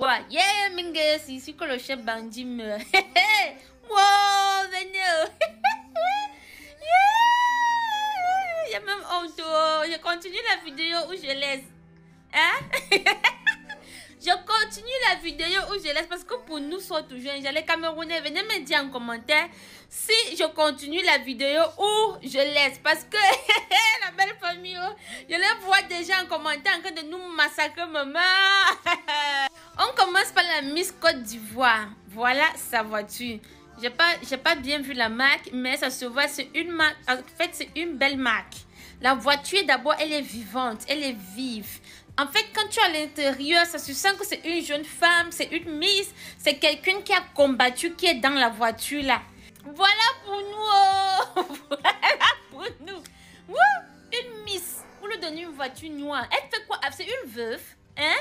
quoi? Yeah, Mingus, ici que le chef bandit meurt. Wow, venez. Il y a même honte. Je continue la vidéo où je laisse. Hein? Je continue la vidéo où je laisse parce que pour nous sont toujours les Camerounais, venez me dire en commentaire si je continue la vidéo où je laisse parce que la belle famille, je les vois déjà en commentaire en train de nous massacrer, maman. On commence par la Miss Côte d'Ivoire. Voilà sa voiture. J'ai pas bien vu la marque, mais ça se voit, c'est une marque. En fait, c'est une belle marque. La voiture, d'abord, elle est vivante, elle est vive. En fait, quand tu es à l'intérieur, ça se sent que c'est une jeune femme, c'est une Miss, c'est quelqu'un qui a combattu, qui est dans la voiture là. Voilà pour nous, oh. Voilà pour nous. Wouh, une Miss, vous lui donnez une voiture noire. Elle fait quoi? C'est une veuve, hein?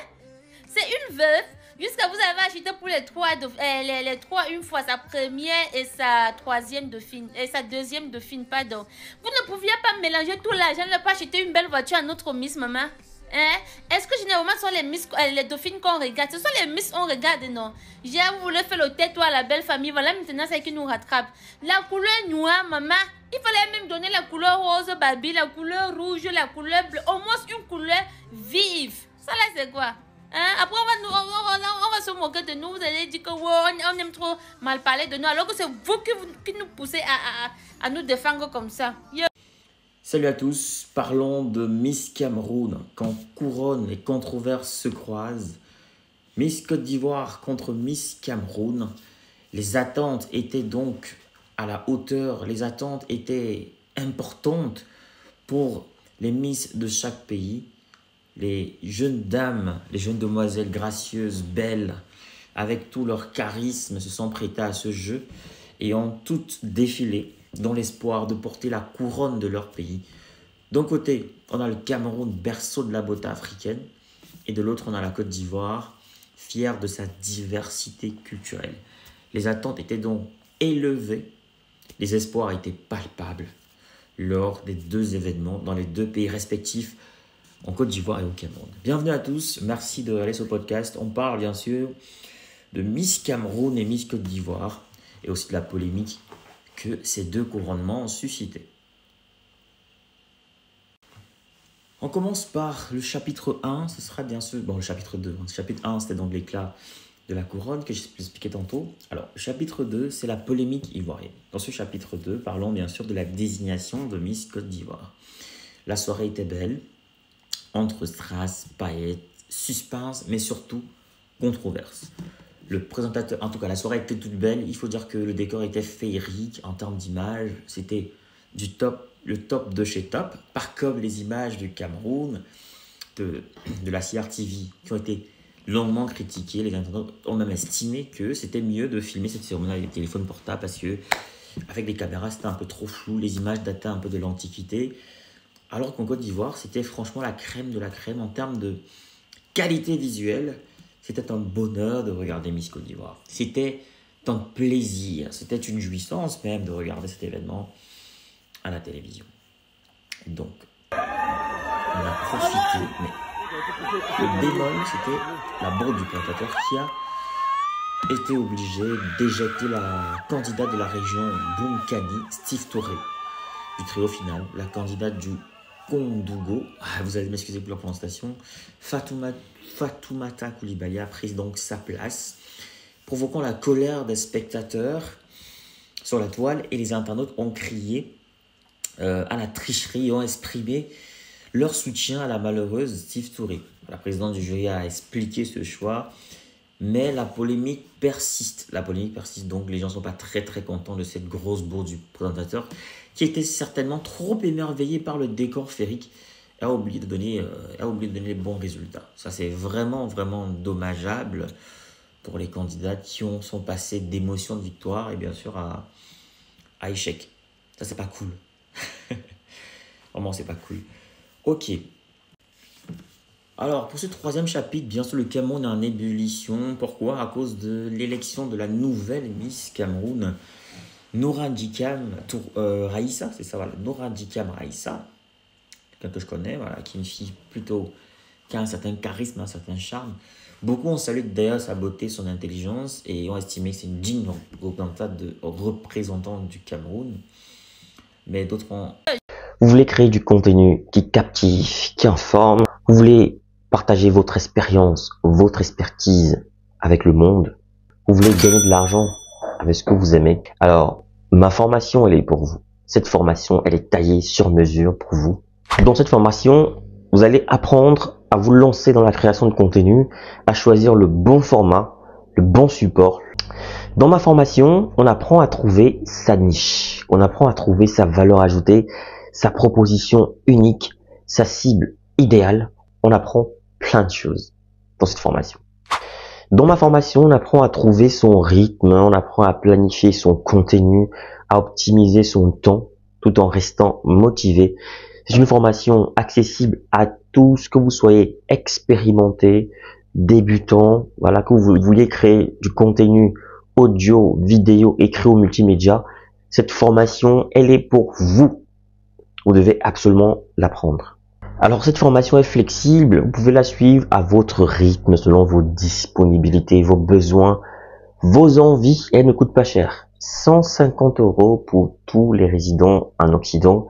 C'est une veuve. Jusqu'à vous avez acheté pour les trois une fois, sa première et sa troisième dauphine, et sa deuxième dauphine, pardon. Vous ne pouviez pas mélanger tout l'argent, ne pas acheter une belle voiture à notre Miss, maman. Hein? Est-ce que généralement ce sont les Miss, les dauphines qu'on regarde? Ce sont les Miss qu'on regarde, non? J'ai voulu faire le tête à la belle famille. Voilà, maintenant c'est qui nous rattrape. La couleur noire, maman. Il fallait même donner la couleur rose, baby, la couleur rouge, la couleur bleue. Au moins une couleur vive. Ça là, c'est quoi? Hein? Après, on va se moquer de nous. Vous allez dire que wow, on aime trop mal parler de nous. Alors que c'est vous qui nous poussez à nous défendre comme ça. Yeah. Salut à tous, parlons de Miss Cameroun. Quand couronne et controverses se croisent, Miss Côte d'Ivoire contre Miss Cameroun, les attentes étaient donc à la hauteur, les attentes étaient importantes pour les Miss de chaque pays. Les jeunes dames, les jeunes demoiselles gracieuses, belles, avec tout leur charisme, se sont prêtées à ce jeu et ont toutes défilé dans l'espoir de porter la couronne de leur pays. D'un côté, on a le Cameroun, berceau de la beauté africaine, et de l'autre, on a la Côte d'Ivoire, fière de sa diversité culturelle. Les attentes étaient donc élevées, les espoirs étaient palpables lors des deux événements dans les deux pays respectifs, en Côte d'Ivoire et au Cameroun. Bienvenue à tous, merci de aller sur le podcast. On parle bien sûr de Miss Cameroun et Miss Côte d'Ivoire, et aussi de la polémique que ces deux couronnements ont suscité. On commence par le chapitre 1, ce sera bien sûr, bon le chapitre 2, le chapitre 1 c'était donc l'éclat de la couronne que j'expliquais tantôt. Alors le chapitre 2 c'est la polémique ivoirienne. Dans ce chapitre 2, parlons bien sûr de la désignation de Miss Côte d'Ivoire. La soirée était belle, entre strass, paillettes, suspense, mais surtout controverse. Le présentateur, en tout cas la soirée était toute belle, il faut dire que le décor était féerique en termes d'image, c'était du top, le top de chez top, pas comme les images du Cameroun, de la CRTV qui ont été longuement critiquées. Les internautes ont même estimé que c'était mieux de filmer cette cérémonie avec des téléphones portables parce que avec les caméras c'était un peu trop flou, les images dataient un peu de l'Antiquité, alors qu'en Côte d'Ivoire c'était franchement la crème de la crème en termes de qualité visuelle. C'était un bonheur de regarder Miss Côte d'Ivoire. C'était un plaisir, c'était une jouissance même de regarder cet événement à la télévision. Donc, on a profité, mais le bémol, c'était la bourde du présentateur qui a été obligé d'éjecter la candidate de la région Boum-Kani, Steve Touré, du trio final, la candidate du Kondougo, vous allez m'excuser pour la prononciation, Fatoumata Coulibaly a pris donc sa place, provoquant la colère des spectateurs sur la toile, et les internautes ont crié à la tricherie et ont exprimé leur soutien à la malheureuse Steve Touré. La présidente du jury a expliqué ce choix, mais la polémique persiste. La polémique persiste, donc les gens ne sont pas très contents de cette grosse bourde du présentateur qui était certainement trop émerveillé par le décor féerique et a oublié de donner les bons résultats. Ça, c'est vraiment dommageable pour les candidats qui sont passés d'émotion de victoire et bien sûr à échec. Ça, c'est pas cool. Vraiment, c'est pas cool. Ok. Alors, pour ce troisième chapitre, bien sûr, le Cameroun est en ébullition. Pourquoi? À cause de l'élection de la nouvelle Miss Cameroun, Noura Djikam Raïssa, c'est ça, voilà, Noura Djikam Raïssa, quelqu'un que je connais, voilà, qui est une fille plutôt qui a un certain charisme, un certain charme. Beaucoup ont salué d'ailleurs sa beauté, son intelligence et ont estimé que c'est une digne représentante du Cameroun. Mais d'autres ont... Vous voulez créer du contenu qui captive, qui informe. Vous voulez partager votre expérience, votre expertise avec le monde. Vous voulez gagner de l'argent avec ce que vous aimez. Alors, ma formation, elle est pour vous. Cette formation, elle est taillée sur mesure pour vous. Dans cette formation, vous allez apprendre à vous lancer dans la création de contenu, à choisir le bon format, le bon support. Dans ma formation, on apprend à trouver sa niche, on apprend à trouver sa valeur ajoutée, sa proposition unique, sa cible idéale. On apprend plein de choses dans cette formation. Dans ma formation, on apprend à trouver son rythme, on apprend à planifier son contenu, à optimiser son temps tout en restant motivé. C'est une formation accessible à tous, que vous soyez expérimenté, débutant, voilà, que vous vouliez créer du contenu audio, vidéo, écrit ou multimédia. Cette formation, elle est pour vous. Vous devez absolument l'apprendre. Alors cette formation est flexible, vous pouvez la suivre à votre rythme, selon vos disponibilités, vos besoins, vos envies. Elle ne coûte pas cher. 150 € pour tous les résidents en Occident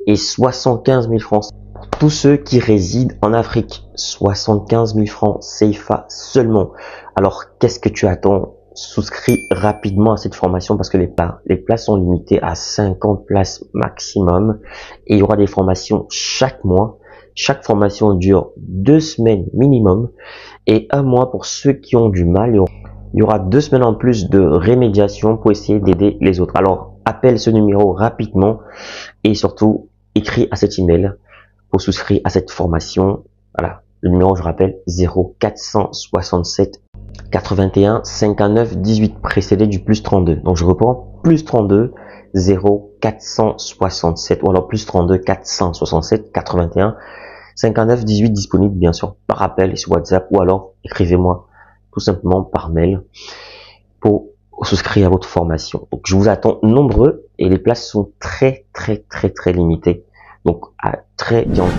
et 75 000 francs pour tous ceux qui résident en Afrique. 75 000 francs CFA seulement. Alors qu'est-ce que tu attends? Souscris rapidement à cette formation parce que les places sont limitées à 50 places maximum et il y aura des formations chaque mois. Chaque formation dure 2 semaines minimum et 1 mois pour ceux qui ont du mal. Il y aura 2 semaines en plus de rémédiation pour essayer d'aider les autres. Alors, appelle ce numéro rapidement et surtout, écris à cet email pour souscrire à cette formation. Voilà, le numéro, je rappelle, 0467 81 59 18 précédé du plus 32. Donc, je reprends, plus 32 0467 ou alors plus 32 467 81 59 18 disponible bien sûr par appel et sur WhatsApp ou alors écrivez-moi tout simplement par mail pour souscrire à votre formation. Donc je vous attends nombreux et les places sont très limitées. Donc à très bientôt.